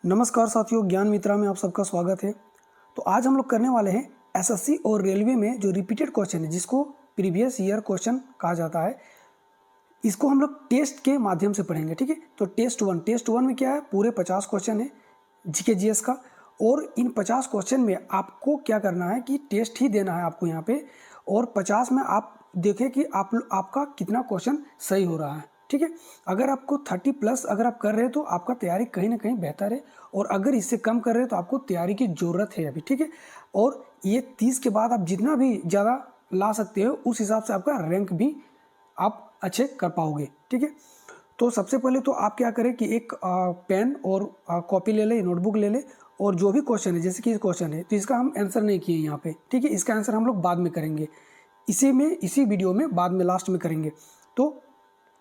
नमस्कार साथियों, ज्ञान मित्रा में आप सबका स्वागत है। तो आज हम लोग करने वाले हैं एसएससी और रेलवे में जो रिपीटेड क्वेश्चन है, जिसको प्रीवियस ईयर क्वेश्चन कहा जाता है, इसको हम लोग टेस्ट के माध्यम से पढ़ेंगे। ठीक है, तो टेस्ट वन में क्या है, पूरे 50 क्वेश्चन है जीके जीएस का। और इन 50 क्वेश्चन में आपको क्या करना है कि टेस्ट ही देना है आपको यहाँ पे, और 50 में आप देखें कि आपका कितना क्वेश्चन सही हो रहा है। ठीक है, अगर आपको 30+ अगर आप कर रहे हैं तो आपका तैयारी कहीं ना कहीं बेहतर है, और अगर इससे कम कर रहे हैं तो आपको तैयारी की ज़रूरत है अभी। ठीक है, और ये 30 के बाद आप जितना भी ज़्यादा ला सकते हो उस हिसाब से आपका रैंक भी आप अच्छे कर पाओगे। ठीक है, तो सबसे पहले तो आप क्या करें कि एक पेन और कॉपी ले ले, नोटबुक ले ले, और जो भी क्वेश्चन है, जैसे कि क्वेश्चन है तो इसका हम आंसर नहीं किए यहाँ पे। ठीक है, इसका आंसर हम लोग बाद में करेंगे, इसी वीडियो में बाद में लास्ट में करेंगे। तो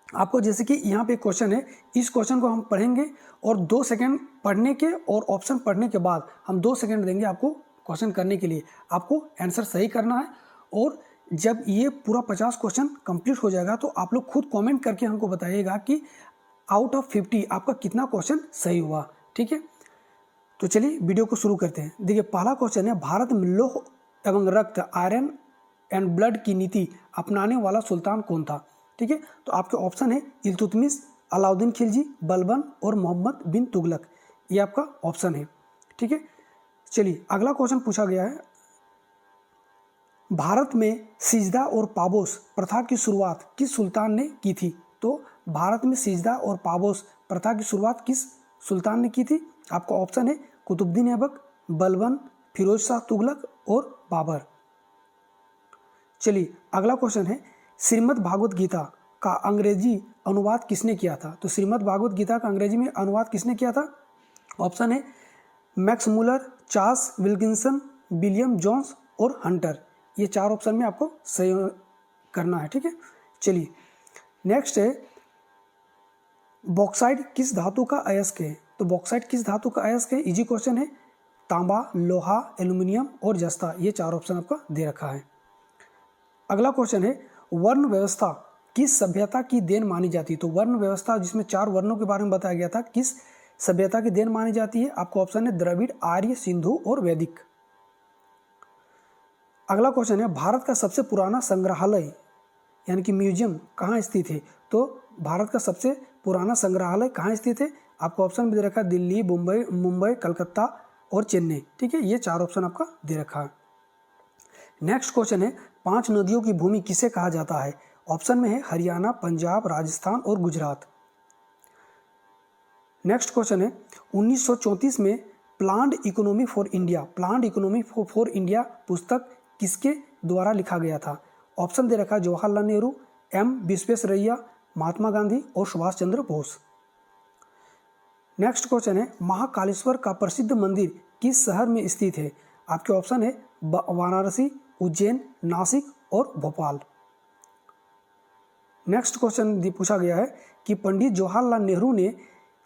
आपको जैसे कि यहाँ पे क्वेश्चन है, इस क्वेश्चन को हम पढ़ेंगे और 2 सेकंड पढ़ने के और ऑप्शन पढ़ने के बाद हम 2 सेकंड देंगे आपको क्वेश्चन करने के लिए। आपको आंसर सही करना है, और जब ये पूरा 50 क्वेश्चन कंप्लीट हो जाएगा तो आप लोग खुद कमेंट करके हमको बताइएगा कि आउट ऑफ 50 आपका कितना क्वेश्चन सही हुआ। ठीक है, तो चलिए वीडियो को शुरू करते हैं। देखिए, पहला क्वेश्चन है, भारत में लौह एवं रक्त आयरन एंड ब्लड की नीति अपनाने वाला सुल्तान कौन था। ठीक है, तो आपके ऑप्शन है इल्तुतमिश, अलाउद्दीन खिलजी, बलबन और मोहम्मद बिन तुगलक। ये आपका ऑप्शन है। ठीक है, चलिए अगला क्वेश्चन पूछा गया है, भारत में सिजदा और पाबोस प्रथा की शुरुआत किस सुल्तान ने की थी। तो भारत में सिजदा और पाबोस प्रथा की शुरुआत किस सुल्तान ने की थी। आपका ऑप्शन है कुतुबुद्दीन ऐबक, बलबन, फिरोज शाह तुगलक और बाबर। चलिए अगला क्वेश्चन है, श्रीमद् भागवत गीता का अंग्रेजी अनुवाद किसने किया था। तो श्रीमद् भागवत गीता का अंग्रेजी में अनुवाद किसने किया था। ऑप्शन है Max Muller, Charles Wilkinson, William Jones और हंटर। ये 4 ऑप्शन में आपको सही करना है। ठीक है, चलिए नेक्स्ट है, बॉक्साइट किस धातु का अयस्क है। तो बॉक्साइट किस धातु का अयस्क है, इजी क्वेश्चन है। तांबा, लोहा, एल्यूमिनियम और जस्ता, ये 4 ऑप्शन आपका दे रखा है। अगला क्वेश्चन है, वर्ण व्यवस्था किस सभ्यता की देन मानी जाती है। तो वर्ण व्यवस्था जिसमें 4 वर्णों के बारे में बताया गया था, किस सभ्यता की देन मानी जाती है। आपको ऑप्शन है द्रविड़, आर्य, सिंधु और वैदिक। अगला क्वेश्चन है, भारत का सबसे पुराना संग्रहालय यानी कि म्यूजियम कहाँ स्थित है। तो भारत का सबसे पुराना संग्रहालय कहाँ स्थित है। आपको ऑप्शन भी दे रखा है दिल्ली, मुंबई, कलकत्ता और चेन्नई। ठीक है, ये 4 ऑप्शन आपका दे रखा है। नेक्स्ट क्वेश्चन है, 5 नदियों की भूमि किसे कहा जाता है। ऑप्शन में है हरियाणा, पंजाब, राजस्थान और गुजरात। नेक्स्ट क्वेश्चन है, 1934 में प्लान्ड इकोनॉमी फॉर इंडिया पुस्तक किसके द्वारा लिखा गया था। ऑप्शन दे रखा है जवाहरलाल नेहरू, एम विश्वेश्वरैया, महात्मा गांधी और सुभाष चंद्र बोस। नेक्स्ट क्वेश्चन है, महाकालेश्वर का प्रसिद्ध मंदिर किस शहर में स्थित है। आपके ऑप्शन है वाराणसी, उज्जैन, नासिक और भोपाल। नेक्स्ट क्वेश्चन पूछा गया है कि पंडित जवाहरलाल नेहरू ने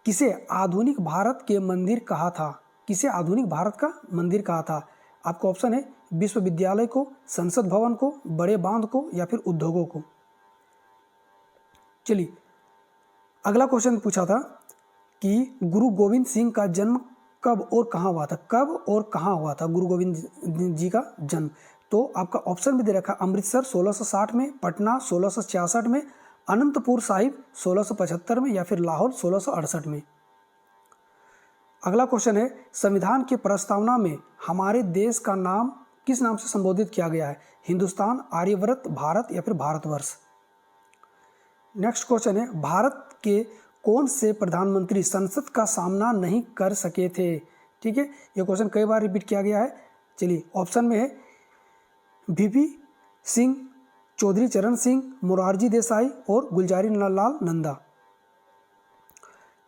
किसे आधुनिक भारत के मंदिर कहा था। किसे आधुनिक भारत का मंदिर कहा था। आपका ऑप्शन है विश्वविद्यालय को, संसद भवन को, बड़े बांध को या फिर उद्योगों को। चलिए अगला क्वेश्चन पूछा था कि गुरु गोविंद सिंह का जन्म कब और कहाँ हुआ था। कब और कहाँ हुआ था गुरु गोविंद जी का जन्म। तो आपका ऑप्शन भी दे रखा, अमृतसर 1660 में, पटना 1666 में, अनंतपुर साहिब 1675 में या फिर लाहौर 1668 में। अगला क्वेश्चन है, संविधान की प्रस्तावना में हमारे देश का नाम किस नाम से संबोधित किया गया है। हिंदुस्तान, आर्यव्रत, भारत या फिर भारतवर्ष। नेक्स्ट क्वेश्चन है, भारत के कौन से प्रधानमंत्री संसद का सामना नहीं कर सके थे। ठीक है, यह क्वेश्चन कई बार रिपीट किया गया है। चलिए ऑप्शन में है वीपी सिंह, चौधरी चरण सिंह, मोरारजी देसाई और गुलजारी लाल नंदा।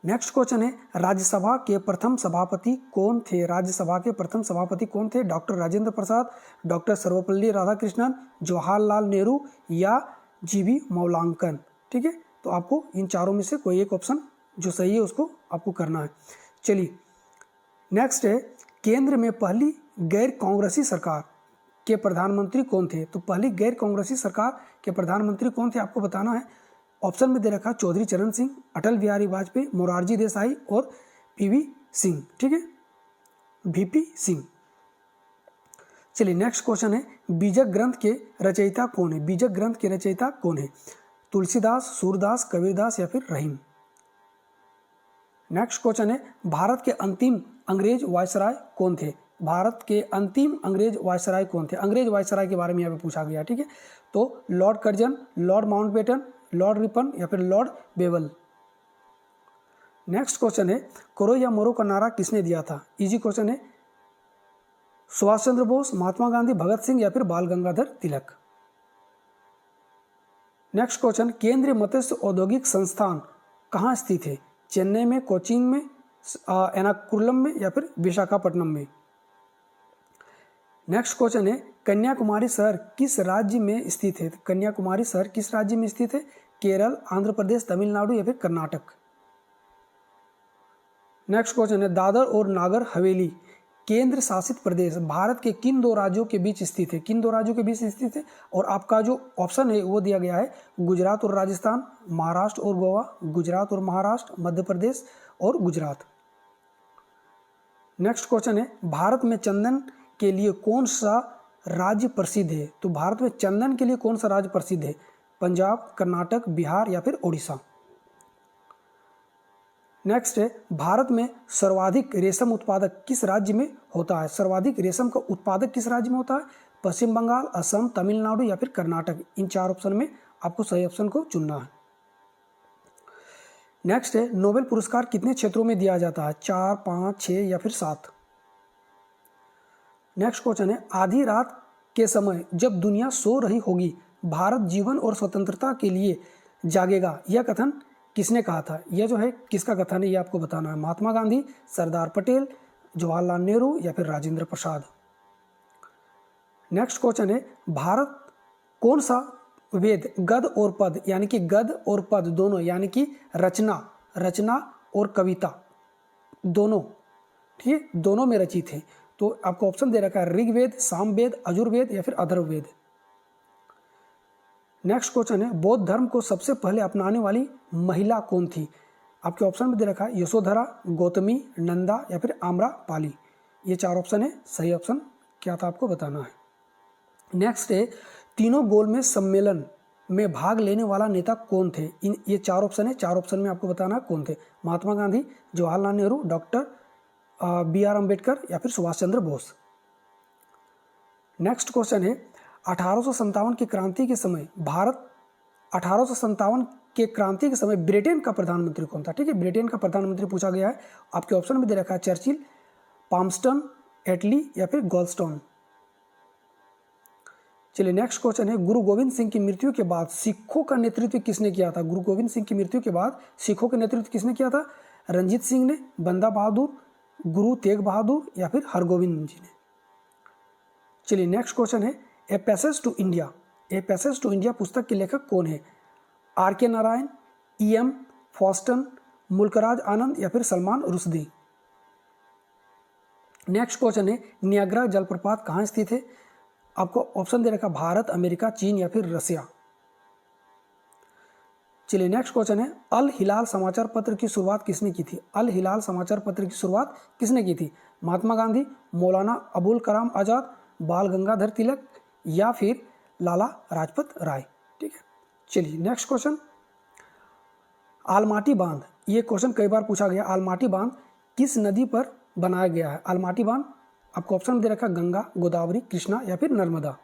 नेक्स्ट क्वेश्चन है, राज्यसभा के प्रथम सभापति कौन थे। राज्यसभा के प्रथम सभापति कौन थे। डॉक्टर राजेंद्र प्रसाद, डॉक्टर सर्वपल्ली राधाकृष्णन, जवाहरलाल नेहरू या जीवी मौलांकन। ठीक है, तो आपको इन 4 में से कोई एक ऑप्शन जो सही है उसको आपको करना है। चलिए नेक्स्ट है, केंद्र में पहली गैर कांग्रेसी सरकार के प्रधानमंत्री कौन थे। तो पहली गैर कांग्रेसी सरकार के प्रधानमंत्री कौन थे आपको बताना है। ऑप्शन में दे रखा चौधरी चरण सिंह, अटल बिहारी वाजपेयी, मोरारजी देसाई और पीवी सिंह, ठीक है, वीपी सिंह। चलिए नेक्स्ट क्वेश्चन है, बीजक ग्रंथ के रचयिता कौन है? बीजक ग्रंथ के रचयिता कौन है? तुलसीदास, सूरदास, कबीरदास या फिर रहीम। नेक्स्ट क्वेश्चन है, भारत के अंतिम अंग्रेज वायसराय कौन थे? भारत के अंतिम अंग्रेज वायसराय कौन थे? अंग्रेज वायसराय के बारे में यहाँ पे पूछा गया, ठीक है। तो Lord Curzon, Lord Mountbatten, Lord Ripon या फिर लॉर्ड बेवल। नेक्स्ट क्वेश्चन है, करो या मरो का नारा किसने दिया था? इजी क्वेश्चन है, सुभाष चंद्र बोस, महात्मा गांधी, भगत सिंह या फिर बाल गंगाधर तिलक। नेक्स्ट क्वेश्चन, केंद्रीय मत्स्य औद्योगिक संस्थान कहाँ स्थित है? चेन्नई में, कोचीन में, एर्नाकुलम में या फिर विशाखापट्टनम में। नेक्स्ट क्वेश्चन है, कन्याकुमारी शहर किस राज्य में स्थित है? कन्याकुमारी शहर किस राज्य में स्थित है? केरल, आंध्र प्रदेश, तमिलनाडु या फिर कर्नाटक। नेक्स्ट क्वेश्चन है, दादर और नागर हवेली केंद्र शासित प्रदेश भारत के किन दो राज्यों के बीच स्थित है? किन दो राज्यों के बीच स्थित है? और आपका जो ऑप्शन है वो दिया गया है, गुजरात और राजस्थान, महाराष्ट्र और गोवा, गुजरात और महाराष्ट्र, मध्य प्रदेश और गुजरात। नेक्स्ट क्वेश्चन है, भारत में चंदन के लिए कौन सा राज्य प्रसिद्ध है? तो भारत में चंदन के लिए कौन सा राज्य प्रसिद्ध है? पंजाब, कर्नाटक, बिहार या फिर ओडिशा। नेक्स्ट है, भारत में सर्वाधिक रेशम उत्पादक किस राज्य में होता है? सर्वाधिक रेशम का उत्पादक किस राज्य में होता है? पश्चिम बंगाल, असम, तमिलनाडु या फिर कर्नाटक। इन चार ऑप्शन में आपको सही ऑप्शन को चुनना है। नेक्स्ट है, नोबेल पुरस्कार कितने क्षेत्रों में दिया जाता है? 4, 5, 6 या फिर 7। नेक्स्ट क्वेश्चन है, आधी रात के समय जब दुनिया सो रही होगी, भारत जीवन और स्वतंत्रता के लिए जागेगा, यह कथन किसने कहा था? यह जो है किसका कथन है ये आपको बताना है। महात्मा गांधी, सरदार पटेल, जवाहरलाल नेहरू या फिर राजेंद्र प्रसाद। नेक्स्ट क्वेश्चन है, भारत कौन सा वेद गद और पद यानी कि गद और पद दोनों यानी कि रचना और कविता दोनों, ठीक है, दोनों में रचित है? तो आपको ऑप्शन दे रखा है, ऋग्वेद, सामवेद, यजुर्वेद या फिर अथर्ववेद। नेक्स्ट क्वेश्चन है, बौद्ध धर्म को सबसे पहले अपनाने वाली महिला कौन थी? आपके ऑप्शन में दे रखा है, यशोधरा, गौतमी, नंदा या फिर आम्रपाली। ये चार ऑप्शन है, सही ऑप्शन क्या था आपको बताना है। नेक्स्ट है, तीनों गोलमेज सम्मेलन में भाग लेने वाला नेता कौन थे? ये चार ऑप्शन है, चार ऑप्शन में आपको बताना है कौन थे। महात्मा गांधी, जवाहरलाल नेहरू, डॉक्टर BR अम्बेडकर या फिर सुभाष चंद्र बोस। नेक्स्ट क्वेश्चन है, 1857 की क्रांति के समय भारत 1857 के क्रांति के समय ब्रिटेन का प्रधानमंत्री कौन था? ठीक है, ब्रिटेन का प्रधानमंत्री पूछा गया है। आपके ऑप्शन में दे रखा है, चर्चिल, पामस्टन, एटली या फिर गोल्डस्टोन। चलिए नेक्स्ट क्वेश्चन है, गुरु गोविंद सिंह की मृत्यु के बाद सिखों का नेतृत्व किसने किया था? गुरु गोविंद सिंह की मृत्यु के बाद सिखों का नेतृत्व किसने किया था? रंजीत सिंह ने, बंदा बहादुर, गुरु तेग बहादुर या फिर हरगोविंद जी ने। चलिए नेक्स्ट क्वेश्चन है, a passage to India, a passage to India पुस्तक के लेखक कौन है? RK नारायण, EM फॉस्टन, मुल्कराज आनंद या फिर सलमान रुश्दी। नेक्स्ट क्वेश्चन है, नियाग्रा जलप्रपात कहाँ स्थित है? आपको ऑप्शन दे रखा, भारत, अमेरिका, चीन या फिर रसिया। चलिए नेक्स्ट क्वेश्चन है, अल हिलाल समाचार पत्र की शुरुआत किसने की थी? अल हिलाल समाचार पत्र की शुरुआत किसने की थी? महात्मा गांधी, मौलाना अबुल कलाम आजाद, बाल गंगाधर तिलक या फिर लाला लाजपत राय। ठीक है, चलिए नेक्स्ट क्वेश्चन, आलमाटी बांध, ये क्वेश्चन कई बार पूछा गया। आलमाटी बांध किस नदी पर बनाया गया है? आलमाटी बांध आपको ऑप्शन में दे रखा, गंगा, गोदावरी, कृष्णा या फिर नर्मदा।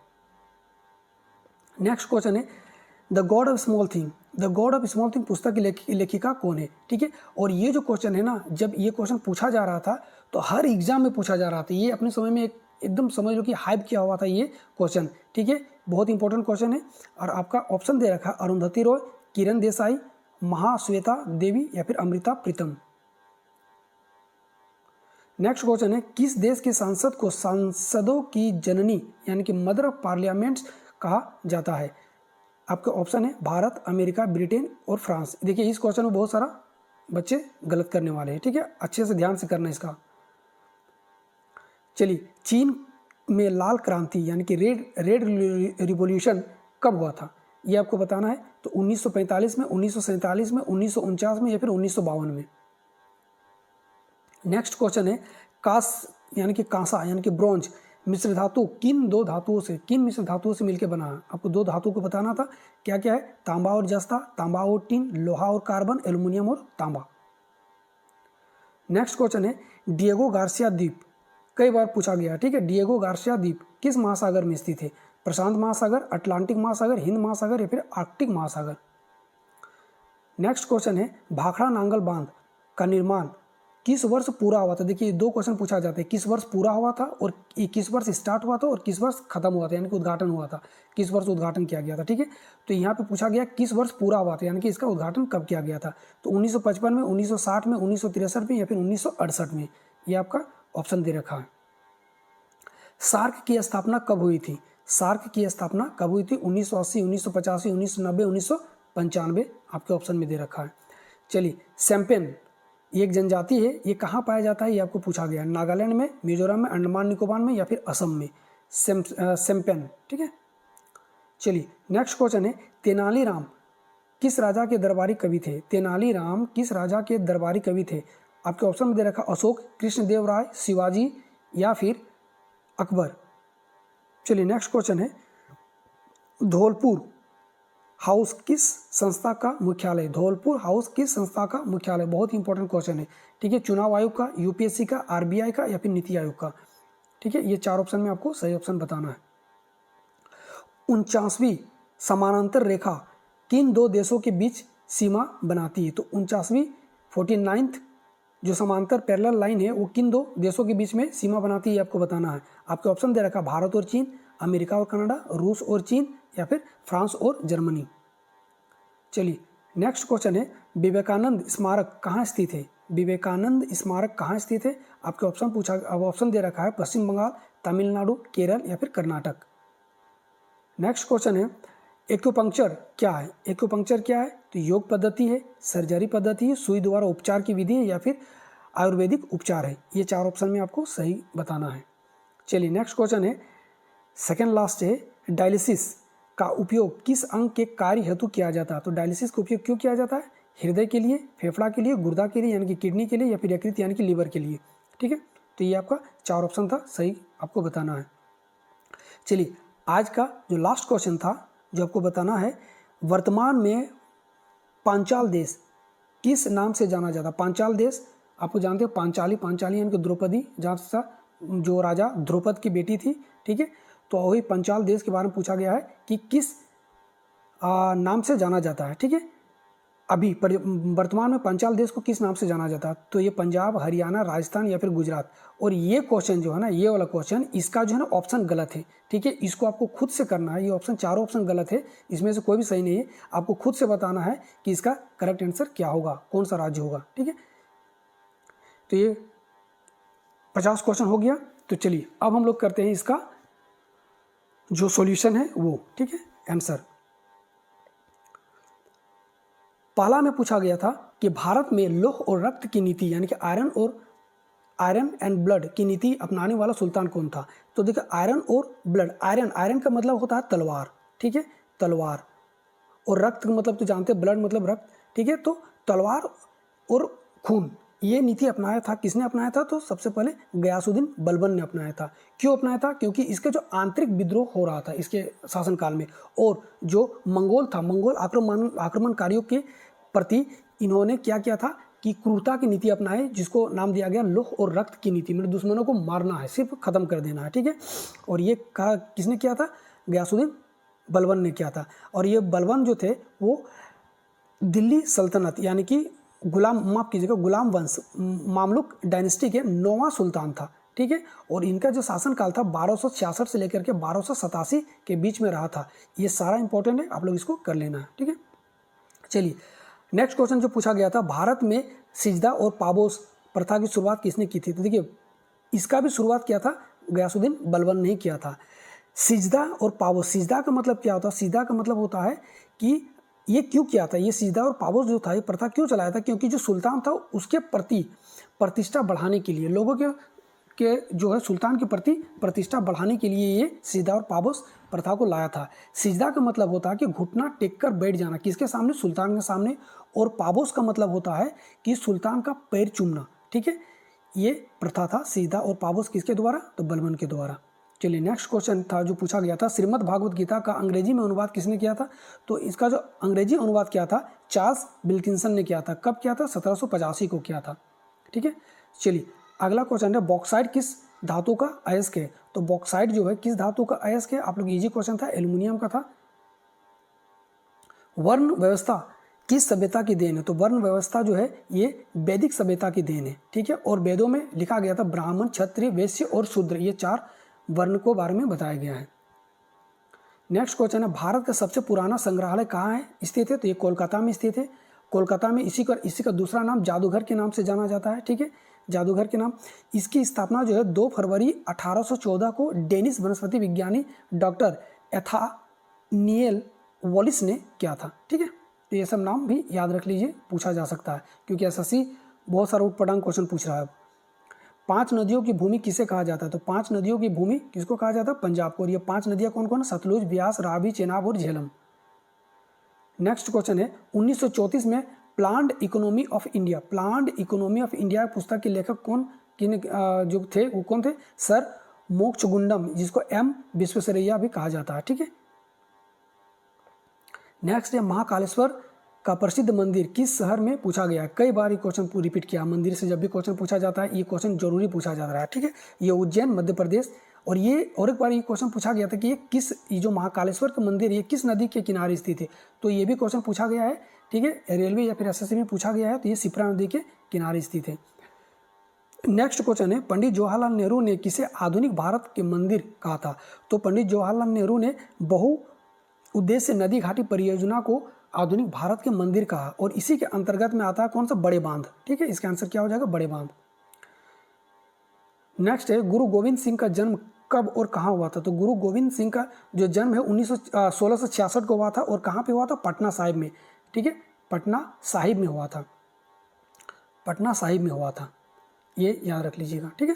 नेक्स्ट क्वेश्चन है, the God of small thing, the God of small thing पुस्तक की लेखिका कौन है? ठीक है, और ये जो क्वेश्चन है ना, जब ये क्वेश्चन पूछा जा रहा था तो हर एग्जाम में पूछा जा रहा था। ये अपने समय में एकदम समझ लो कि हाइप किया हुआ था ये क्वेश्चन। ठीक है, बहुत इंपॉर्टेंट क्वेश्चन है। और आपका ऑप्शन दे रखा, अरुंधति रॉय, किरण देसाई, महाश्वेता देवी या फिर अमृता प्रीतम। नेक्स्ट क्वेश्चन है, किस देश के सांसद को सांसदों की जननी यानी कि मदर ऑफ पार्लियामेंट्स कहा जाता है? आपका ऑप्शन है भारत, अमेरिका, ब्रिटेन और फ्रांस। देखिए इस क्वेश्चन में बहुत सारा बच्चे गलत करने वाले हैं। ठीक है, अच्छे से ध्यान से करना इसका। चलिए, चीन में लाल क्रांति यानी कि रेड रिवॉल्यूशन कब हुआ था? ये आपको बताना है। तो 1945 में, 1947 में, 1949 में या फिर 1952 में। नेक्स्ट क्वेश्चन है कास यानी कि कांसा यानी कि ब्रॉन्ज मिश्र धातु किन मिश्र धातुओं से मिलकर बना है। आपको दो धातु को बताना था, क्या क्या है, तांबा और जस्ता, तांबा और टिन, लोहा और कार्बन, एल्युमिनियम और तांबा। नेक्स्ट क्वेश्चन है डिएगो गार्सिया द्वीप, कई बार पूछा गया, ठीक है। डिएगो गार्सिया द्वीप किस महासागर में स्थित है? प्रशांत महासागर, अटलांटिक महासागर, हिंद महासागर या फिर आर्कटिक महासागर। नेक्स्ट क्वेश्चन है भाखड़ा नांगल बांध का निर्माण किस वर्ष पूरा हुआ था? देखिए दो क्वेश्चन पूछा जाते हैं, किस वर्ष पूरा हुआ था और किस वर्ष स्टार्ट हुआ था और किस वर्ष खत्म हुआ था, यानी कि उद्घाटन हुआ था, किस वर्ष उद्घाटन किया गया था, ठीक है। तो यहाँ पे पूछा गया किस वर्ष पूरा हुआ था, यानी कि इसका उद्घाटन कब किया गया था। तो 1955 में, 1960 में, 1963 में या फिर 1968 में, ये आपका ऑप्शन दे रखा है। सार्क की स्थापना कब हुई थी? सार्क की स्थापना कब हुई थी? 1980, 1985, 1990, 1995 आपके ऑप्शन में दे रखा है। चलिए सैम्पेन ये एक जनजाति है, ये कहाँ पाया जाता है ये आपको पूछा गया है। नागालैंड में, मिजोरम में, अंडमान निकोबार में या फिर असम में। सैम्पेन, ठीक है। चलिए नेक्स्ट क्वेश्चन है तेनालीराम किस राजा के दरबारी कवि थे? तेनालीराम किस राजा के दरबारी कवि थे? आपके ऑप्शन में दे रखा अशोक, कृष्णदेवराय, शिवाजी या फिर अकबर। चलिए नेक्स्ट क्वेश्चन है धौलपुर हाउस किस संस्था का मुख्यालय? धौलपुर हाउस किस संस्था का मुख्यालय? बहुत इंपॉर्टेंट क्वेश्चन है, ठीक है। चुनाव आयोग का, यूपीएससी का, आरबीआई का या फिर नीति आयोग का, ठीक है। ये चार ऑप्शन में आपको सही ऑप्शन बताना है। 49वीं समानांतर रेखा किन दो देशों के बीच सीमा बनाती है? तो 49वीं 49th जो समांतर पैरेलल लाइन है वो किन दो देशों के बीच में सीमा बनाती है आपको बताना है। आपके ऑप्शन दे रखा भारत और चीन, अमेरिका और कनाडा, रूस और चीन या फिर फ्रांस और जर्मनी। चलिए नेक्स्ट क्वेश्चन है विवेकानंद स्मारक कहाँ स्थित है? विवेकानंद स्मारक कहाँ स्थित है? आपके ऑप्शन दे रखा है पश्चिम बंगाल, तमिलनाडु, केरल या फिर कर्नाटक। नेक्स्ट क्वेश्चन है एक्यूपंक्चर क्या है? एक्यूपंक्चर क्या है? तो योग पद्धति है, सर्जरी पद्धति है, सुई द्वारा उपचार की विधि है या फिर आयुर्वेदिक उपचार है। ये चार ऑप्शन में आपको सही बताना है। चलिए नेक्स्ट क्वेश्चन है सेकेंड लास्ट है डायलिसिस का उपयोग किस अंग के कार्य हेतु किया जाता है? तो डायलिसिस का उपयोग क्यों किया जाता है? हृदय के लिए, फेफड़ा के लिए, गुर्दा के लिए यानी कि किडनी के लिए या फिर यकृत यानी कि लीवर के लिए, ठीक है। तो ये आपका चार ऑप्शन था, सही आपको बताना है। चलिए आज का जो लास्ट क्वेश्चन था जो आपको बताना है वर्तमान में पांचाल देश किस नाम से जाना जाता? पांचाल देश आपको जानते हो पांचाली यानी कि द्रौपदी, जहाँ जो राजा द्रौपद की बेटी थी, ठीक है। तो वही पंचाल देश के बारे में पूछा गया है कि किस नाम से जाना जाता है, ठीक है। अभी वर्तमान में पंचाल देश को किस नाम से जाना जाता है? तो ये पंजाब, हरियाणा, राजस्थान या फिर गुजरात। और ये क्वेश्चन जो है ना, ये वाला क्वेश्चन, इसका जो है ना ऑप्शन गलत है, ठीक है। इसको आपको खुद से करना है, ये ऑप्शन चारों ऑप्शन गलत है, इसमें से कोई भी सही नहीं है। आपको खुद से बताना है कि इसका करेक्ट आंसर क्या होगा, कौन सा राज्य होगा, ठीक है। तो ये 50 क्वेश्चन हो गया। तो चलिए अब हम लोग करते हैं इसका जो सॉल्यूशन है वो, ठीक है, आंसर। पहला में पूछा गया था कि भारत में लौह और रक्त की नीति यानी कि आयरन एंड ब्लड की नीति अपनाने वाला सुल्तान कौन था? तो देखिए आयरन और ब्लड, आयरन का मतलब होता है तलवार, ठीक है, तलवार। और रक्त का मतलब तो जानते हैं, ब्लड मतलब रक्त, ठीक है। तो तलवार और खून, ये नीति अपनाया था, किसने अपनाया था? तो सबसे पहले गयासुद्दीन बलबन ने अपनाया था। क्यों अपनाया था? क्योंकि इसके जो आंतरिक विद्रोह हो रहा था इसके शासनकाल में, और जो मंगोल था, मंगोल आक्रमणकारियों के प्रति इन्होंने क्या किया था कि क्रूरता की नीति अपनाई, जिसको नाम दिया गया लौह और रक्त की नीति। मेरे दुश्मनों को मारना है, सिर्फ खत्म कर देना है, ठीक है। और ये कहा किसने किया था? गयासुद्दीन बलबन ने किया था। और ये बलबन जो थे वो दिल्ली सल्तनत यानी कि गुलाम वंश मामलुक डायनेस्टी के 9वां सुल्तान था, ठीक है। और इनका जो शासनकाल था 1266 से लेकर के 1287 के बीच में रहा था। ये सारा इंपॉर्टेंट है, आप लोग इसको कर लेना है, ठीक है। चलिए नेक्स्ट क्वेश्चन जो पूछा गया था, भारत में सिजदा और पाबोस प्रथा की शुरुआत किसने की थी? तो देखिए इसका भी शुरुआत किया था गयासुद्दीन बलबन ने किया था। सिजदा और पाबोस, सिजदा का मतलब क्या होता है? सिजदा का मतलब होता है कि ये क्यों किया था, ये सिजदा और पाबोस जो था ये प्रथा क्यों चलाया था? क्योंकि जो सुल्तान था उसके प्रति प्रतिष्ठा बढ़ाने के लिए, लोगों के जो है सुल्तान के प्रति प्रतिष्ठा बढ़ाने के लिए ये सिजदा और पाबोस प्रथा को लाया था। सिजदा का मतलब होता है कि घुटना टेक कर बैठ जाना, किसके सामने? सुल्तान के सामने। और पाबोस का मतलब होता है कि सुल्तान का पैर चूमना, ठीक है। ये प्रथा था सीधा, और पाबोस किसके द्वारा, तो बलबन के द्वारा। चलिए नेक्स्ट क्वेश्चन था जो पूछा गया था, श्रीमद् भागवत गीता का अंग्रेजी में अनुवाद किसने किया था, तो इसका जो अंग्रेजी अनुवाद किया था चार्ल्स विल्किंसन ने किया था। कब किया था, 1785 को किया था। ठीक है, चलिए अगला क्वेश्चन है, बॉक्साइट किस धातु का अयस्क है, तो बॉक्साइट जो है किस धातु का अयस्क है, आप लोग इजी क्वेश्चन था, एल्युमिनियम का था। वर्ण व्यवस्था किस सभ्यता की देन है, तो वर्ण व्यवस्था जो है ये वैदिक सभ्यता की देन है। ठीक है, और वेदों में लिखा गया था ब्राह्मण, क्षत्रिय, वैश्य और शूद्र, ये 4 वर्ण को बारे में बताया गया है। नेक्स्ट क्वेश्चन है, भारत का सबसे पुराना संग्रहालय कहाँ है स्थित है, तो ये कोलकाता में स्थित है। कोलकाता में इसी का दूसरा नाम जादूघर के नाम से जाना जाता है। ठीक है, जादूघर के नाम। इसकी स्थापना जो है 2 फरवरी 1814 को डेनिश वनस्पति विज्ञानी डॉक्टर एथानिएल वॉलिस ने किया था। ठीक है, तो ये सब नाम भी याद रख लीजिए, पूछा जा सकता है क्योंकि एसएससी बहुत सारा उटपटांग क्वेश्चन पूछ रहा है। 5 नदियों की भूमि किसे कहा जाता है, तो 5 नदियों की भूमि किसको कहा जाता है, पंजाब को। और ये 5 नदियां कौन कौन, सतलुज, ब्यास, रावी, चेनाब और झेलम। नेक्स्ट क्वेश्चन है, 1934 में planned economy of India, planned economy of India पुस्तक के लेखक जो थे वो कौन थे, सर मोक्षगुंडम, जिसको एम विश्वेश्वरैया भी कहा जाता है। ठीक है, नेक्स्ट है, महाकालेश्वर का प्रसिद्ध मंदिर किस शहर में पूछा गया है। कई बार ये क्वेश्चन रिपीट किया, मंदिर से जब भी क्वेश्चन पूछा जाता है ये क्वेश्चन जरूरी पूछा जा रहा है। ठीक है, ये उज्जैन मध्य प्रदेश। और एक बार ये क्वेश्चन पूछा गया था कि ये जो महाकालेश्वर का मंदिर ये किस नदी के किनारे स्थित है, तो ये भी क्वेश्चन पूछा गया है। ठीक है, रेलवे या फिर एसएससी में पूछा गया है, तो ये शिप्रा नदी के किनारे स्थित है। नेक्स्ट क्वेश्चन है, पंडित जवाहरलाल नेहरू ने किसे आधुनिक भारत के मंदिर कहा था, तो पंडित जवाहरलाल नेहरू ने बहु उद्देश्य नदी घाटी परियोजना को आधुनिक भारत के मंदिर कहा, और इसी के अंतर्गत में आता है कौन सा, बड़े बांध। ठीक है, इसका आंसर क्या हो जाएगा, बड़े बांध। नेक्स्ट है, गुरु गोविंद सिंह का जन्म कब और कहाँ हुआ था, तो गुरु गोविंद सिंह का जो जन्म है 1666 को हुआ था, और कहाँ पे हुआ था, पटना साहिब में। ठीक है, पटना साहिब में हुआ था, पटना साहिब में हुआ था, ये याद रख लीजिएगा। ठीक है,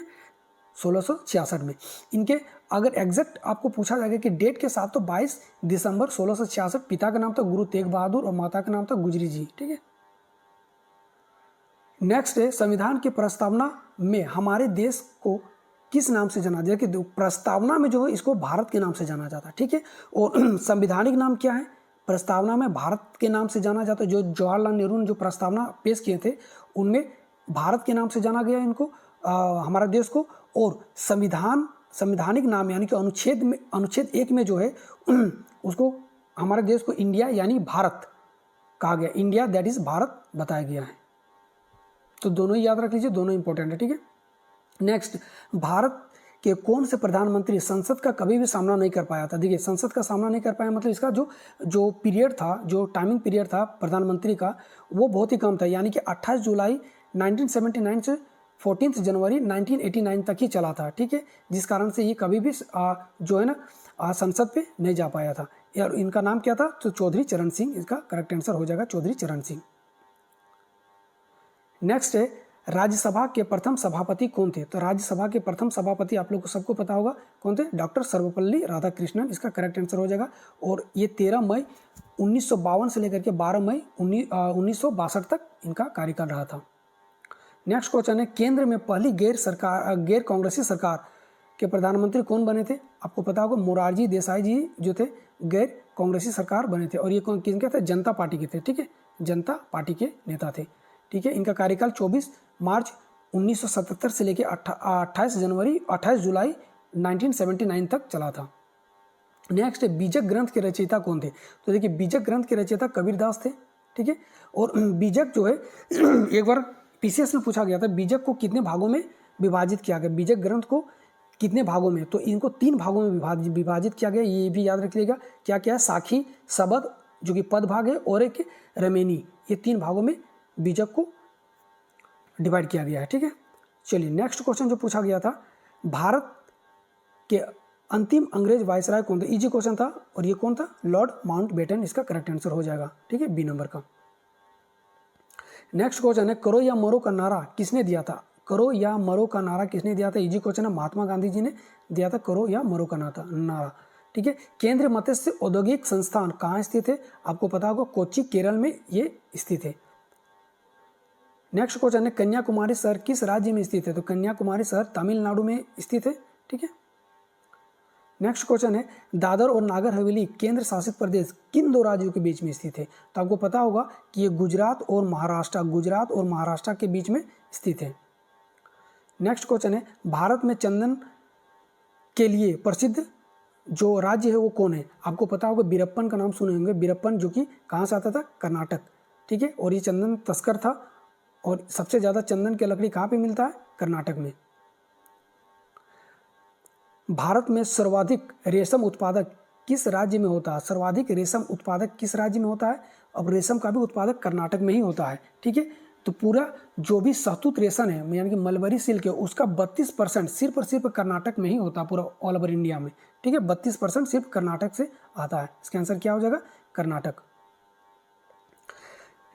1666 में। इनके अगर एग्जैक्ट आपको पूछा जाएगा कि डेट के साथ, तो 22 दिसंबर 1666। पिता का नाम था गुरु तेग बहादुर और माता का नाम था गुजरी जी। ठीक है, नेक्स्ट है, संविधान की प्रस्तावना में हमारे देश को किस नाम से जाना जाता है, कि प्रस्तावना में जो है इसको भारत के नाम से जाना जाता है। ठीक है, और संवैधानिक नाम क्या है, प्रस्तावना में भारत के नाम से जाना जाता है। जो जवाहरलाल नेहरू ने जो प्रस्तावना पेश किए थे उनमें भारत के नाम से जाना गया इनको, हमारा देश को। और संविधानिक नाम यानी कि अनुच्छेद 1 में जो है उसको हमारे देश को इंडिया यानी भारत कहा गया, इंडिया दैट इज भारत बताया गया है। तो दोनों ही याद रख लीजिए, दोनों इंपॉर्टेंट है। ठीक है, नेक्स्ट, भारत के कौन से प्रधानमंत्री संसद का कभी भी सामना नहीं कर पाया था। देखिए, संसद का सामना नहीं कर पाया मतलब इसका जो पीरियड था, जो टाइमिंग पीरियड था प्रधानमंत्री का, वो बहुत ही कम था, यानी कि 28 जुलाई 1979 से 14 जनवरी 1989 तक ही चला था। ठीक है, जिस कारण से ये कभी भी जो है ना संसद पे नहीं जा पाया था। और इनका नाम क्या था, तो चौधरी चरण सिंह, इसका करेक्ट आंसर हो जाएगा चौधरी चरण सिंह। नेक्स्ट है, राज्यसभा के प्रथम सभापति कौन थे, तो राज्यसभा के प्रथम सभापति आप लोग को सबको पता होगा कौन थे, डॉक्टर सर्वपल्ली राधाकृष्णन, इसका करेक्ट आंसर हो जाएगा। और ये 13 मई 1952 से लेकर के 12 मई 1962 तक इनका कार्यकाल रहा था। नेक्स्ट क्वेश्चन है, केंद्र में पहली गैर कांग्रेसी सरकार के प्रधानमंत्री कौन बने थे, आपको पता होगा मोरारजी देसाई जी जो थे गैर कांग्रेसी सरकार बने थे। और ये किनके थे, जनता पार्टी के थे। ठीक है, जनता पार्टी के नेता थे। ठीक है, इनका कार्यकाल 24 मार्च 1977 से लेकर 28 जुलाई 1979 तक चला था। नेक्स्ट है, बीजक ग्रंथ के रचयिता कौन थे, तो देखिए बीजक ग्रंथ के रचयिता कबीरदास थे। ठीक है, और बीजक जो है एक बार पीसीएस में पूछा गया था, बीजक को कितने भागों में विभाजित किया गया, बीजक ग्रंथ को कितने भागों में, तो इनको 3 भागों में विभाजित किया गया। ये भी याद रख लीजिएगा, क्या क्या है, साखी, सबद जो कि पद भाग है, और एक रमेनी, ये 3 भागों में बीजक को डिवाइड किया गया है। ठीक है, चलिए नेक्स्ट क्वेश्चन जो पूछा गया था, भारत के अंतिम अंग्रेज वायसराय कौन थे, इजी क्वेश्चन था, और ये कौन था, लॉर्ड माउंटबेटन, इसका करेक्ट आंसर हो जाएगा। ठीक है, बी नंबर का। नेक्स्ट क्वेश्चन है, करो या मरो का नारा किसने दिया था, करो या मरो का नारा किसने दिया था, इजी क्वेश्चन है, महात्मा गांधी जी ने दिया था करो या मरो का नारा। ठीक है, केंद्रीय मत्स्य औद्योगिक संस्थान कहाँ स्थित है, आपको पता होगा कोच्चि केरल में ये स्थित है। नेक्स्ट क्वेश्चन है कन्याकुमारी शहर किस राज्य में स्थित है? तो कन्याकुमारी शहर तमिलनाडु में स्थित है। ठीक है। नेक्स्ट क्वेश्चन है दादर और नागर हवेली केंद्र शासित प्रदेश किन दो राज्यों के बीच में स्थित है? तो आपको पता होगा कि ये गुजरात और महाराष्ट्र के बीच में स्थित है। नेक्स्ट क्वेश्चन है भारत में चंदन के लिए प्रसिद्ध जो राज्य है वो कौन है? आपको पता होगा बीरप्पन का नाम सुने होंगे। बीरप्पन जो कि कहाँ से आता था? कर्नाटक। ठीक है। और ये चंदन तस्कर था और सबसे ज़्यादा चंदन की लकड़ी कहाँ पे मिलता है? कर्नाटक में। भारत में सर्वाधिक रेशम उत्पादक किस राज्य में होता है? सर्वाधिक रेशम उत्पादक किस राज्य में होता है? अब रेशम का भी उत्पादक कर्नाटक में ही होता है। ठीक है। तो पूरा जो भी शहतूत रेशम है यानी कि मलबरी सिल्क है उसका 32% सिर्फ और सिर्फ कर्नाटक में ही होता है पूरा ऑल ओवर इंडिया में। ठीक है। 32% सिर्फ कर्नाटक से आता है। इसका आंसर क्या हो जाएगा? कर्नाटक।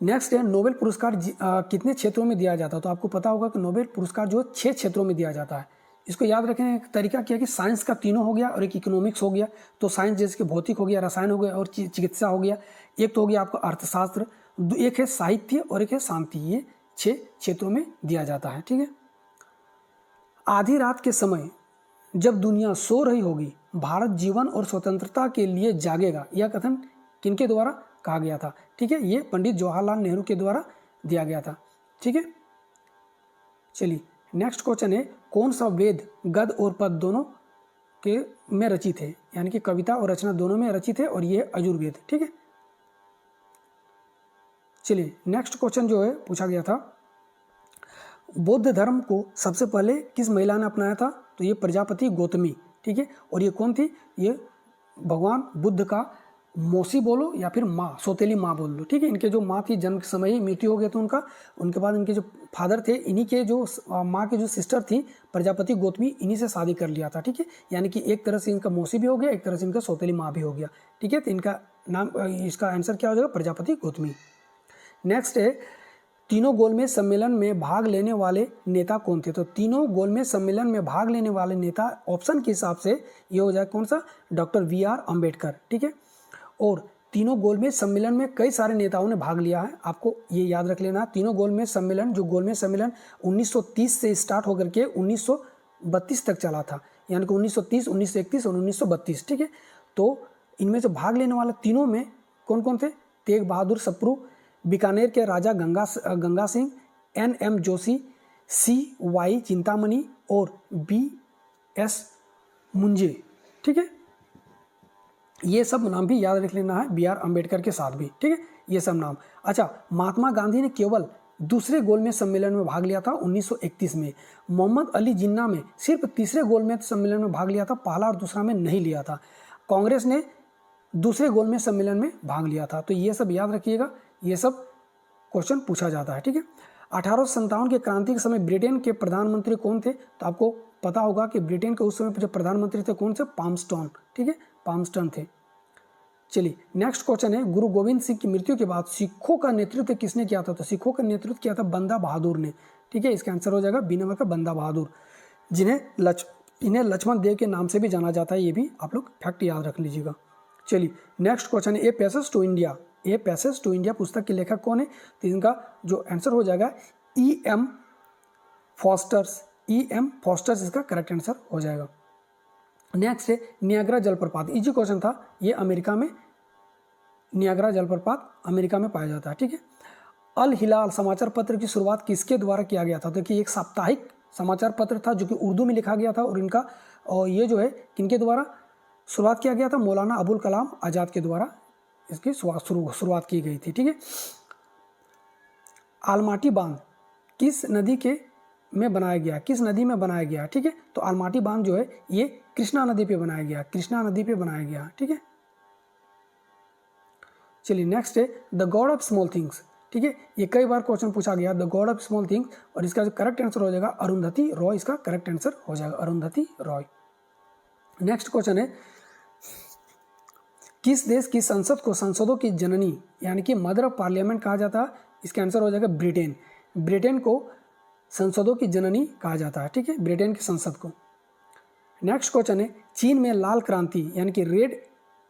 नेक्स्ट है नोबेल पुरस्कार कितने क्षेत्रों में दिया जाता है? तो आपको पता होगा कि नोबेल पुरस्कार जो 6 क्षेत्रों में दिया जाता है। इसको याद रखने का तरीका क्या है कि साइंस का तीनों हो गया और एक इकोनॉमिक्स हो गया। तो साइंस जैसे कि भौतिक हो गया, रसायन हो गया और चिकित्सा हो गया। एक तो हो गया आपका अर्थशास्त्र, एक है साहित्य और एक है शांति। ये 6 क्षेत्रों में दिया जाता है। ठीक है। आधी रात के समय जब दुनिया सो रही होगी भारत जीवन और स्वतंत्रता के लिए जागेगा, यह कथन किनके द्वारा कहा गया था? ठीक है। ये पंडित जवाहरलाल नेहरू के द्वारा दिया गया था। ठीक है। चलिए नेक्स्ट क्वेश्चन है कौन सा वेद गद्य और पद दोनों के में रचित है? यानी कि कविता और रचना दोनों में रचित है और ये यजुर्वेद। ठीक है। चलिए नेक्स्ट क्वेश्चन जो है पूछा गया था बौद्ध धर्म को सबसे पहले किस महिला ने अपनाया था? तो ये प्रजापति गौतमी। ठीक है। और ये कौन थी? ये भगवान बुद्ध का मौसी बोलो या फिर माँ, सौतेली माँ बोल लो। ठीक है। इनके जो माँ थी जन्म के समय ही मृत्यु हो गया था उनका। उनके बाद इनके जो फादर थे इन्हीं के जो माँ के जो सिस्टर थी प्रजापति गौतमी इन्हीं से शादी कर लिया था। ठीक है। यानी कि एक तरह से इनका मौसी भी हो गया, एक तरह से इनका सौतेली माँ भी हो गया। ठीक है। तो इनका नाम, इसका आंसर क्या हो जाएगा? प्रजापति गौतमी। नेक्स्ट है तीनों गोलमेज सम्मेलन में भाग लेने वाले नेता कौन थे? तो तीनों गोलमेज सम्मेलन में भाग लेने वाले नेता ऑप्शन के हिसाब से ये हो जाए कौन सा? Doctor VR Ambedkar. ठीक है। और तीनों गोलमेज सम्मेलन में कई सारे नेताओं ने भाग लिया है। आपको ये याद रख लेना तीनों गोलमेज सम्मेलन, जो गोलमेज सम्मेलन 1930 से स्टार्ट होकर के 1932 तक चला था, यानी कि 1930, 1931 और 1932। ठीक है। तो इनमें से भाग लेने वाले तीनों में कौन कौन थे? तेग बहादुर सप्रू, बीकानेर के राजा गंगा सिंह, NM जोशी, CY चिंतामणि और BS मुंजे। ठीक है। ये सब नाम भी याद रख लेना है BR अम्बेडकर के साथ भी। ठीक है। ये सब नाम। अच्छा, महात्मा गांधी ने केवल दूसरे गोलमेज सम्मेलन में भाग लिया था 1931 में। मोहम्मद अली जिन्ना में सिर्फ तीसरे गोलमेज सम्मेलन में भाग लिया था, पहला और दूसरा में नहीं लिया था। कांग्रेस ने दूसरे गोलमेज सम्मेलन में भाग लिया था। तो ये सब याद रखिएगा, ये सब क्वेश्चन पूछा जाता है। ठीक है। 1857 के क्रांति के समय ब्रिटेन के प्रधानमंत्री कौन थे? तो आपको पता होगा कि ब्रिटेन के उस समय जो प्रधानमंत्री थे कौन से? पामस्टॉन। ठीक है। पामस्टन थे। चलिए नेक्स्ट क्वेश्चन है गुरु गोविंद सिंह की मृत्यु के बाद सिखों का नेतृत्व किसने किया था? तो सिखों का नेतृत्व किया था बंदा बहादुर ने। ठीक है। इसका आंसर हो जाएगा बी नंबर का बंदा बहादुर, इन्हें लक्ष्मण देव के नाम से भी जाना जाता है। ये भी आप लोग फैक्ट याद रख लीजिएगा। चलिए नेक्स्ट क्वेश्चन है a passage to India. A passage to India पुस्तक के लेखक कौन है? तो इनका जो आंसर हो जाएगा EM फॉस्टर्स। EM फॉस्टर्स इसका करेक्ट आंसर हो जाएगा। नेक्स्ट है नियाग्रा जलप्रपात। इजी क्वेश्चन था ये। अमेरिका में नियाग्रा जलप्रपात अमेरिका में पाया जाता है। ठीक है। अल हिलाल समाचार पत्र की शुरुआत किसके द्वारा किया गया था? तो कि एक साप्ताहिक समाचार पत्र था जो कि उर्दू में लिखा गया था और इनका और ये जो है किनके द्वारा शुरुआत किया गया था? मौलाना अबुल कलाम आज़ाद के द्वारा इसकी शुरुआत की गई थी। ठीक है। आलमाटी बांध किस नदी के में बनाया गया? किस नदी में बनाया गया? ठीक है। तो आलमाटी बांध जो है ये कृष्णा नदी पे बनाया गया, कृष्णा नदी पे बनाया गया। ठीक है। चलिए नेक्स्ट है the God of small things. ठीक है। ये कई बार क्वेश्चन पूछा गया the God of small things, और इसका जो करेक्ट आंसर हो जाएगा अरुंधति रॉय। इसका करेक्ट आंसर हो जाएगा अरुंधति रॉय। नेक्स्ट क्वेश्चन है किस देश की संसद को संसदों की जननी यानी कि मदर ऑफ पार्लियामेंट कहा जाता है? इसका आंसर हो जाएगा ब्रिटेन। ब्रिटेन को संसदों की जननी कहा जाता है। ठीक है। ब्रिटेन की संसद को। नेक्स्ट क्वेश्चन है चीन में लाल क्रांति यानी कि रेड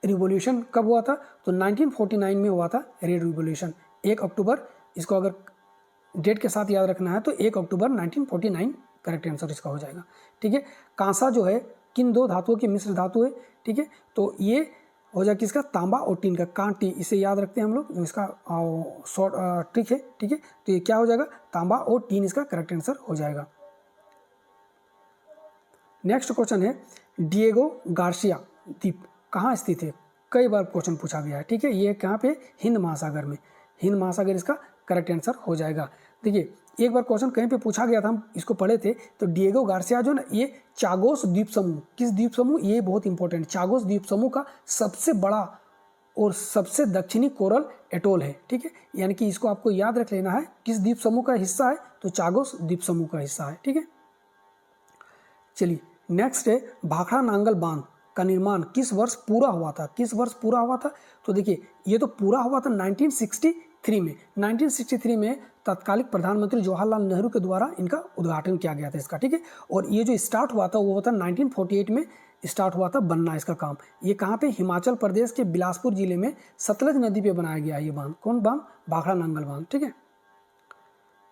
रिवॉल्यूशन कब हुआ था? तो 1949 में हुआ था रेड रिवॉल्यूशन, 1 अक्टूबर। इसको अगर डेट के साथ याद रखना है तो 1 अक्टूबर 1949 करेक्ट आंसर इसका हो जाएगा। ठीक है, कांसा जो है किन दो धातुओं की मिश्र धातु है। ठीक है, तो ये हो जाए किसका, तांबा और टीन का, कांटी, इसे याद रखते हैं हम लोग, इसका शॉर्ट ट्रिक है। ठीक है, तो ये क्या हो जाएगा, तांबा और टीन इसका करेक्ट आंसर हो जाएगा। नेक्स्ट क्वेश्चन है डिएगो गार्सिया द्वीप कहाँ स्थित है, कई बार क्वेश्चन पूछा गया है। ठीक है, ये कहाँ पे, हिंद महासागर में, हिंद महासागर इसका करेक्ट आंसर हो जाएगा। देखिए एक बार क्वेश्चन कहीं पे पूछा गया था, हम इसको पढ़े थे, तो डिएगो गार्सिया जो ना, ये चागोस द्वीप समूह, किस द्वीप समूह, ये बहुत इंपॉर्टेंट, चागोस द्वीप समूह का सबसे बड़ा और सबसे दक्षिणी कोरल एटोल है। ठीक है, यानी कि इसको आपको याद रख लेना है, किस द्वीप समूह का हिस्सा है, तो चागोस द्वीप समूह का हिस्सा है। ठीक है, चलिए नेक्स्ट है भाखड़ा नांगल बांध का निर्माण किस वर्ष पूरा हुआ था, किस वर्ष पूरा हुआ था, तो देखिए ये तो पूरा हुआ था 1963 में। 1963 में तत्कालिक प्रधानमंत्री जवाहरलाल नेहरू के द्वारा इनका उद्घाटन किया गया था इसका। ठीक है, और ये जो स्टार्ट हुआ था वो हुआ था 1948 में स्टार्ट हुआ था बनना इसका काम। ये कहाँ पे, हिमाचल प्रदेश के बिलासपुर जिले में सतलज नदी पे बनाया गया ये बांध, कौन बांध, भाखड़ा नांगल बांध। ठीक है,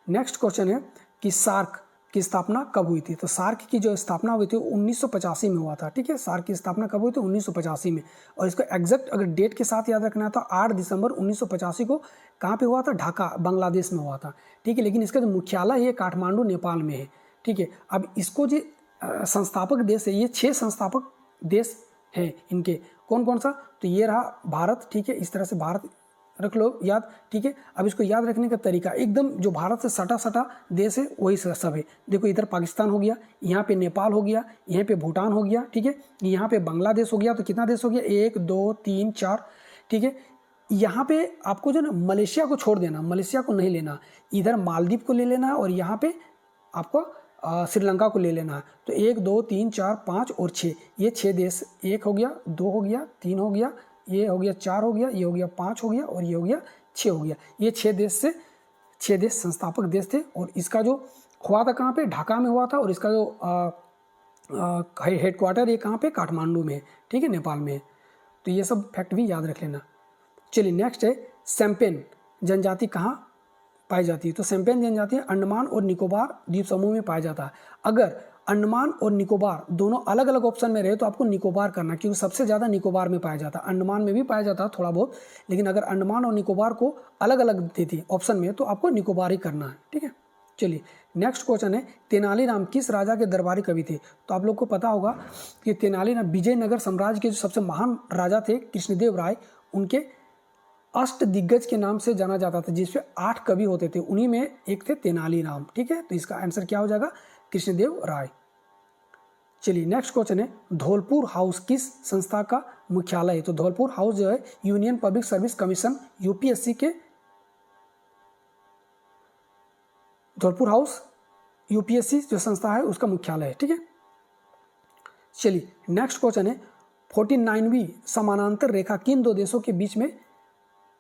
नेक्स्ट क्वेश्चन है कि सार्क की स्थापना कब हुई थी, तो सार्क की जो स्थापना हुई थी 1985 में हुआ था। ठीक है, सार्क की स्थापना कब हुई थी, 1985 में, और इसको एग्जैक्ट अगर डेट के साथ याद रखना है तो 8 दिसंबर 1985 को कहाँ पे हुआ था, ढाका बांग्लादेश में हुआ था। ठीक है, लेकिन इसका जो मुख्यालय है काठमांडू नेपाल में है। ठीक है, अब इसको जो संस्थापक देश है, ये 6 संस्थापक देश है इनके, कौन कौन सा, तो ये रहा भारत। ठीक है, इस तरह से भारत रख लो याद। ठीक है, अब इसको याद रखने का तरीका एकदम जो भारत से सटा सटा देश है वही सब है। देखो इधर पाकिस्तान हो गया, यहाँ पे नेपाल हो गया, यहाँ पे भूटान हो गया। ठीक है, यहाँ पे बांग्लादेश हो गया, तो कितना देश हो गया, 1 2 3 4। ठीक है, यहाँ पे आपको जो ना मलेशिया को छोड़ देना, मलेशिया को नहीं लेना, इधर मालदीव को ले लेना है, और यहाँ पे आपको श्रीलंका को ले लेना है। तो 1 2 3 4 5 और 6, ये 6 देश, 1 हो गया, 2 हो गया, 3 हो गया, ये हो गया, 4 हो गया, ये हो गया, 5 हो गया, और ये हो गया 6 हो गया। ये 6 देश संस्थापक देश थे, और इसका जो हुआ था कहाँ पे, ढाका में हुआ था, और इसका जो हेडक्वार्टर ये कहाँ पे, काठमांडू में है। ठीक है, नेपाल में है। तो ये सब फैक्ट भी याद रख लेना। चलिए नेक्स्ट है सैम्पेन जनजाति कहाँ पाई जाती है, तो सैम्पेन जनजाति अंडमान और निकोबार द्वीप समूह में पाया जाता है। अगर अंडमान और निकोबार दोनों अलग अलग ऑप्शन में रहे तो आपको निकोबार करना, क्योंकि सबसे ज़्यादा निकोबार में पाया जाता है, अंडमान में भी पाया जाता है थोड़ा बहुत, लेकिन अगर अंडमान और निकोबार को अलग अलग देती ऑप्शन में तो आपको निकोबार ही करना है। ठीक है, चलिए नेक्स्ट क्वेश्चन है तेनालीराम किस राजा के दरबारी कवि थे, तो आप लोग को पता होगा कि तेनालीराम विजयनगर साम्राज्य के जो सबसे महान राजा थे कृष्णदेव राय, उनके अष्ट दिग्गज के नाम से जाना जाता था, जिसपे 8 कवि होते थे, उन्हीं में एक थे तेनालीराम। ठीक है, तो इसका आंसर क्या हो जाएगा, कृष्णदेव राय। चलिए नेक्स्ट क्वेश्चन है धौलपुर हाउस किस संस्था का मुख्यालय है, तो धौलपुर हाउस जो है union public service commission UPSC के, धौलपुर हाउस यूपीएससी जो संस्था है उसका मुख्यालय है। ठीक है, चलिए नेक्स्ट क्वेश्चन है 49वीं समानांतर रेखा किन 2 देशों के बीच में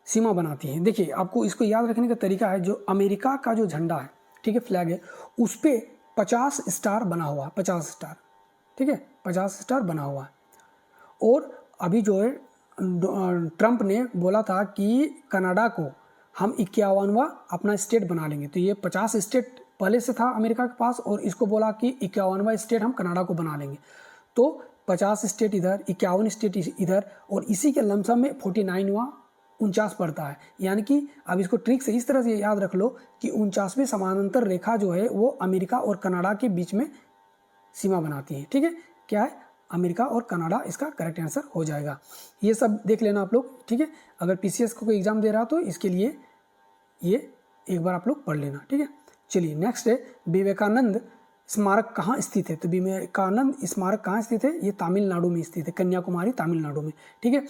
सीमा बनाती है। देखिए आपको इसको याद रखने का तरीका है, जो अमेरिका का जो झंडा है, ठीक है, फ्लैग है, उस पर 50 स्टार बना हुआ है, 50 स्टार। ठीक है, 50 स्टार बना हुआ है। और अभी जो है ट्रंप ने बोला था कि कनाडा को हम 51वां अपना स्टेट बना लेंगे, तो ये 50 स्टेट पहले से था अमेरिका के पास, और इसको बोला कि 51वां स्टेट हम कनाडा को बना लेंगे। तो 50 स्टेट इधर, 51 स्टेट इधर, और इसी के लमसम में 49वां 49 पड़ता है। यानी कि अब इसको ट्रिक से इस तरह से याद रख लो कि 49वीं समानांतर रेखा जो है वो अमेरिका और कनाडा के बीच में सीमा बनाती है। ठीक है, क्या है, अमेरिका और कनाडा इसका करेक्ट आंसर हो जाएगा। ये सब देख लेना आप लोग। ठीक है, अगर पीसीएस को कोई एग्जाम दे रहा तो इसके लिए ये एक बार आप लोग पढ़ लेना। ठीक है, चलिए नेक्स्ट है विवेकानंद स्मारक कहाँ स्थित है, तो विवेकानंद स्मारक कहाँ स्थित है, ये तमिलनाडु में स्थित है, कन्याकुमारी तमिलनाडु में। ठीक है,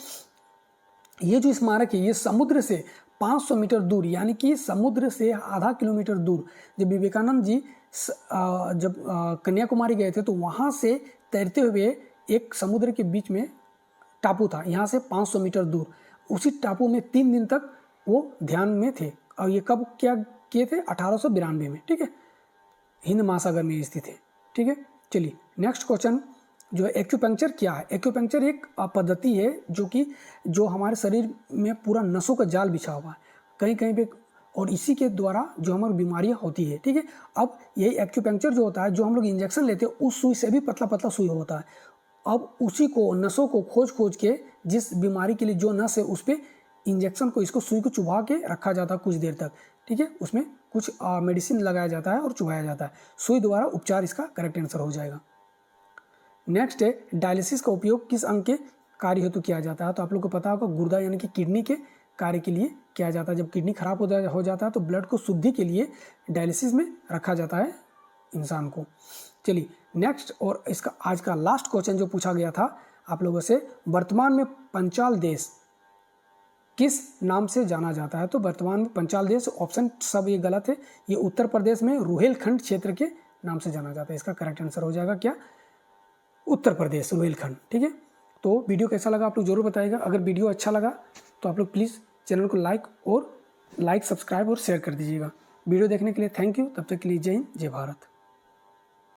ये जो स्मारक है ये समुद्र से 500 मीटर दूर, यानी कि समुद्र से आधा किलोमीटर दूर, जब विवेकानंद जी जब कन्याकुमारी गए थे तो वहाँ से तैरते हुए एक समुद्र के बीच में टापू था, यहाँ से 500 मीटर दूर, उसी टापू में 3 दिन तक वो ध्यान में थे। और ये कब क्या किए थे, 1892 में। ठीक है, हिंद महासागर में स्थित है। ठीक है, चलिए नेक्स्ट क्वेश्चन जो है एक्यूपंक्चर क्या है। एक्यूपंक्चर एक पद्धति है जो हमारे शरीर में पूरा नसों का जाल बिछा हुआ है, कहीं कहीं पे और इसी के द्वारा जो हमारी बीमारियां होती है, ठीक है। अब यही एक्यूपंक्चर जो होता है, जो हम लोग इंजेक्शन लेते हैं उस सुई से भी पतला पतला सुई होता है। अब उसी को नसों को खोज के जिस बीमारी के लिए जो नस है उस पर इंजेक्शन को, इसको सुई को चुभा के रखा जाता है कुछ देर तक, ठीक है। उसमें कुछ मेडिसिन लगाया जाता है और चुभाया जाता है। सुई द्वारा उपचार इसका करेक्ट आंसर हो जाएगा। नेक्स्ट है डायलिसिस का उपयोग किस अंग के कार्य हेतु किया जाता है। तो आप लोग को पता होगा गुर्दा यानी कि किडनी के कार्य के लिए किया जाता है। जब किडनी खराब हो जाता है तो ब्लड को शुद्धि के लिए डायलिसिस में रखा जाता है इंसान को। चलिए नेक्स्ट, और इसका आज का लास्ट क्वेश्चन जो पूछा गया था आप लोगों से, वर्तमान में पंचाल देश किस नाम से जाना जाता है। तो वर्तमान में पंचाल देश, ऑप्शन सब ये गलत है, ये उत्तर प्रदेश में रुहेलखंड क्षेत्र के नाम से जाना जाता है। इसका करेक्ट आंसर हो जाएगा क्या, उत्तर प्रदेश, रुहेलखंड, ठीक है। तो वीडियो कैसा लगा आप लोग जरूर बताइएगा। अगर वीडियो अच्छा लगा तो आप लोग प्लीज़ चैनल को लाइक, सब्सक्राइब और शेयर कर दीजिएगा। वीडियो देखने के लिए थैंक यू। तब तक के लिए जय हिंद, जय भारत।